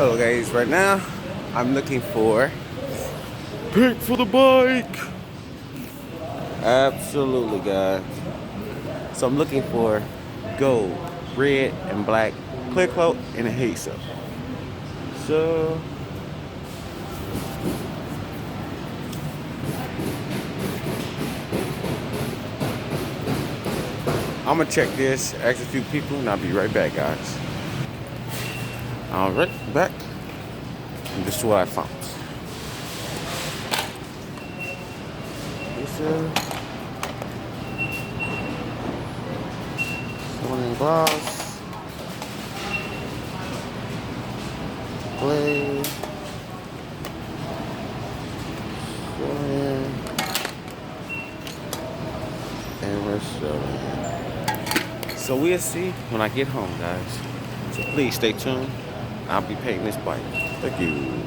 Hello guys, right now I'm looking for paint for the bike. Absolutely guys. So I'm looking for gold, red, and black clear coat and adhesive. So I'm gonna check this, ask a few people, and I'll be right back guys. Alright, back. And this is what I found. This is someone gloss, glaze, and we're showing. So we'll see when I get home, guys. So please stay tuned. I'll be painting this bike. Thank you.